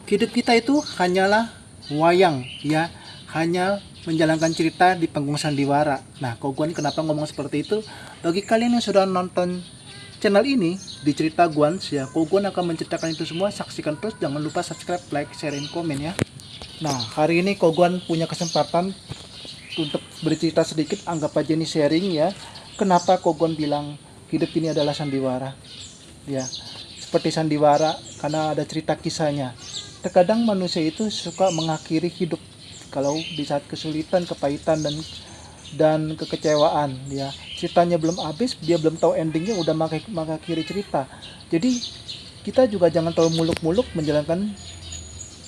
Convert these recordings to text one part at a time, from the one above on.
Hidup kita itu hanyalah wayang, ya, hanya menjalankan cerita di panggung sandiwara. Nah, Koguan kenapa ngomong seperti itu? Bagi kalian yang sudah nonton channel ini di cerita Guans, ya, Koguan akan menceritakan itu semua. Saksikan terus, jangan lupa subscribe, like, share, dan komen ya. Nah, hari ini Koguan punya kesempatan untuk bercerita sedikit, anggap aja ini sharing ya. Kenapa Koguan bilang hidup ini adalah sandiwara? Ya, seperti sandiwara karena ada cerita kisahnya. Terkadang manusia itu suka mengakhiri hidup kalau di saat kesulitan, kepahitan dan kekecewaan ya. Ceritanya belum habis, dia belum tahu endingnya udah mengakhiri cerita. Jadi kita juga jangan terlalu muluk-muluk menjalankan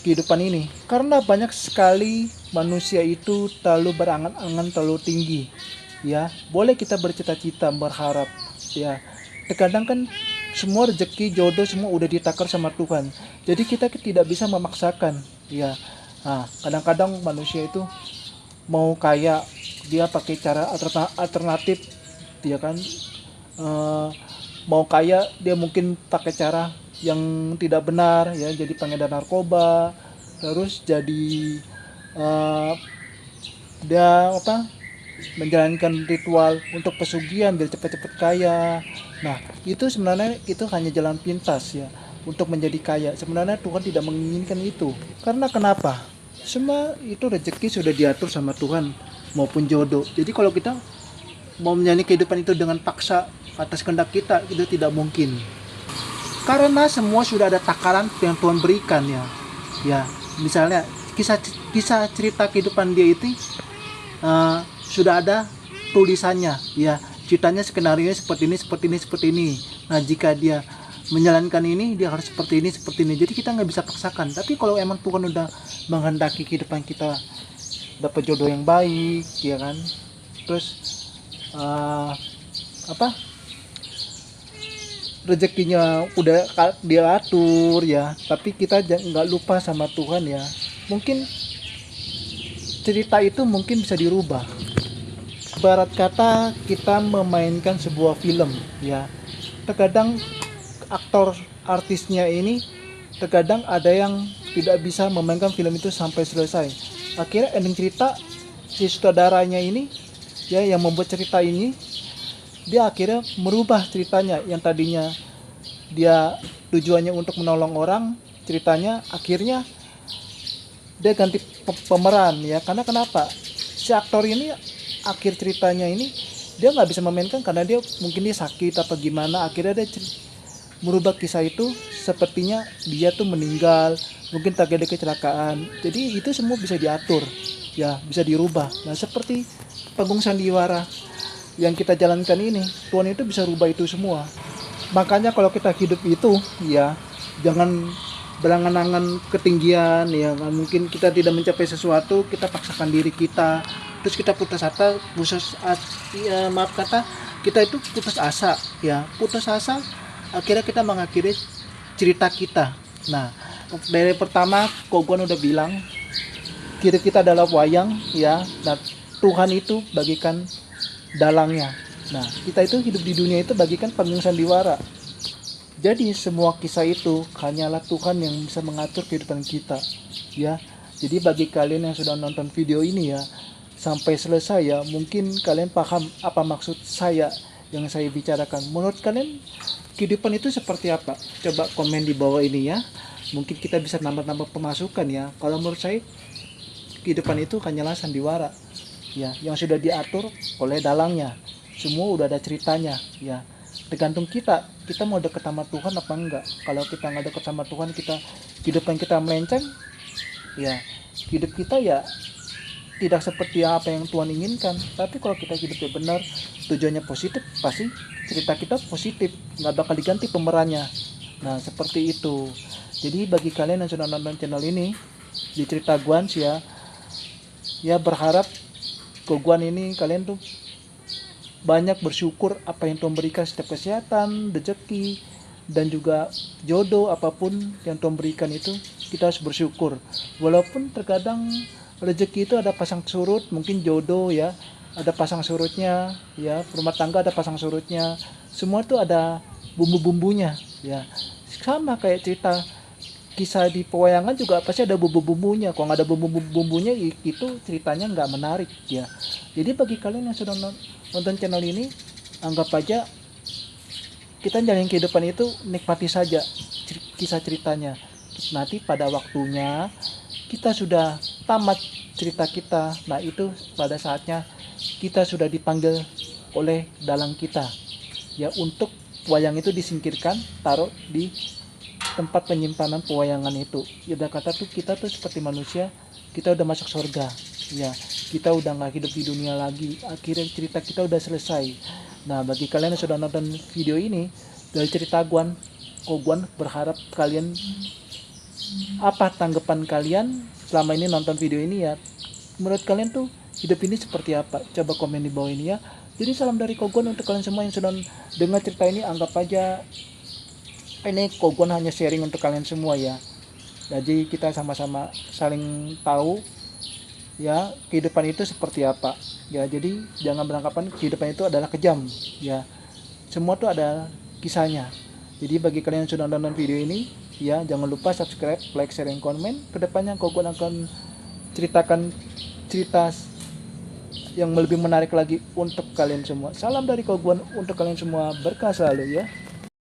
kehidupan ini, karena banyak sekali manusia itu terlalu berangan-angan, terlalu tinggi ya. Boleh kita bercita-cita, berharap ya. Terkadang kan semua rezeki, jodoh semua udah ditakar sama Tuhan, jadi kita tidak bisa memaksakan ya. Nah, kadang-kadang manusia itu mau kaya, dia pakai cara alternatif dia kan. Mau kaya dia mungkin pakai cara yang tidak benar ya, jadi pengedar narkoba, terus jadi uh, dia menjalankan ritual untuk pesugihan biar cepat-cepat kaya. Nah, itu sebenarnya itu hanya jalan pintas ya untuk menjadi kaya. Sebenarnya Tuhan tidak menginginkan itu. Karena kenapa? Semua itu rezeki sudah diatur sama Tuhan maupun jodoh. Jadi kalau kita mau menjalani kehidupan itu dengan paksa atas kehendak kita, itu tidak mungkin. Karena semua sudah ada takaran yang Tuhan berikan ya. Ya, misalnya kisah cerita kehidupan dia itu sudah ada tulisannya ya, ceritanya skenario seperti ini seperti ini seperti ini. Nah, jika dia menjalankan ini, dia harus seperti ini seperti ini. Jadi kita nggak bisa paksakan. Tapi kalau emang Tuhan udah menghendaki kehidupan kita dapat jodoh yang baik ya kan, terus rezekinya udah dia atur ya, tapi kita nggak lupa sama Tuhan ya. Mungkin cerita itu mungkin bisa dirubah. Barat kata kita memainkan sebuah film ya. Terkadang aktor artisnya ini terkadang ada yang tidak bisa memainkan film itu sampai selesai. Akhirnya ending cerita si sutradaranya ini ya, yang membuat cerita ini, dia akhirnya merubah ceritanya yang tadinya dia tujuannya untuk menolong orang, ceritanya akhirnya dia ganti pemeran ya. Karena kenapa? Si aktor ini akhir ceritanya ini dia nggak bisa memainkan karena dia mungkin dia sakit apa gimana. Akhirnya dia merubah kisah itu sepertinya dia tuh meninggal, mungkin tragedi kecelakaan. Jadi itu semua bisa diatur ya, bisa dirubah. Nah, seperti panggung sandiwara yang kita jalankan ini, Tuhan itu bisa rubah itu semua. Makanya kalau kita hidup itu ya, jangan berangan-angan ketinggian ya. Mungkin kita tidak mencapai sesuatu, kita paksakan diri kita, terus kita kita itu putus asa ya. Putus asa akhirnya kita mengakhiri cerita kita. Nah, dari pertama Koguan udah bilang hidup kita adalah wayang ya. Nah, Tuhan itu bagikan dalangnya. Nah, kita itu hidup di dunia itu bagikan panggung sandiwara. Jadi semua kisah itu hanyalah Tuhan yang bisa mengatur kehidupan kita ya. Jadi bagi kalian yang sudah nonton video ini ya sampai selesai ya, mungkin kalian paham apa maksud saya yang saya bicarakan. Menurut kalian kehidupan itu seperti apa? Coba komen di bawah ini ya. Mungkin kita bisa nambah-nambah pemasukan ya. Kalau menurut saya kehidupan itu hanyalah sandiwara ya, yang sudah diatur oleh dalangnya. Semua udah ada ceritanya ya. Tergantung kita mau dekat sama Tuhan apa enggak. Kalau kita nggak dekat sama Tuhan, kehidupan kita melenceng ya, hidup kita ya tidak seperti apa yang Tuhan inginkan. Tapi kalau kita hidupnya benar, tujuannya positif, pasti cerita kita positif, nggak bakal diganti pemerannya. Nah, seperti itu. Jadi bagi kalian yang sudah nonton channel ini di cerita Guans ya, berharap Koguan ini kalian tuh banyak bersyukur apa yang Tuhan berikan, setiap kesehatan, rezeki, dan juga jodoh, apapun yang Tuhan berikan itu kita harus bersyukur. Walaupun terkadang rezeki itu ada pasang surut, mungkin jodoh ya ada pasang surutnya ya, rumah tangga ada pasang surutnya, semua itu ada bumbu-bumbunya ya. Sama kayak cerita kisah di pewayangan juga pasti ada bumbu-bumbunya. Kalau nggak ada bumbu-bumbunya itu ceritanya nggak menarik ya. Jadi bagi kalian yang sudah nonton channel ini, anggap aja kita jalanin kehidupan itu, nikmati saja kisah ceritanya. Nanti pada waktunya kita sudah tamat cerita kita, nah itu pada saatnya kita sudah dipanggil oleh dalang kita ya, untuk wayang itu disingkirkan, taruh di tempat penyimpanan pewayangan itu. Ya udah kata tuh, kita tuh seperti manusia, kita udah masuk surga ya, kita udah nggak hidup di dunia lagi, akhirnya cerita kita udah selesai. Nah bagi kalian yang sudah nonton video ini dari cerita Guan, Koguan berharap kalian, apa tanggapan kalian selama ini nonton video ini ya, menurut kalian tuh hidup ini seperti apa? Coba komen di bawah ini ya. Jadi salam dari Koguan untuk kalian semua yang sudah dengar cerita ini. Anggap aja ini Koguan hanya sharing untuk kalian semua ya. Jadi kita sama-sama saling tahu ya kehidupan itu seperti apa ya. Jadi jangan beranggapan kehidupan itu adalah kejam ya, semua tuh ada kisahnya. Jadi bagi kalian yang sudah nonton video ini ya, jangan lupa subscribe, like, share, dan komen. Kedepannya Koguan akan ceritakan cerita yang lebih menarik lagi untuk kalian semua. Salam dari Koguan untuk kalian semua, berkah selalu ya.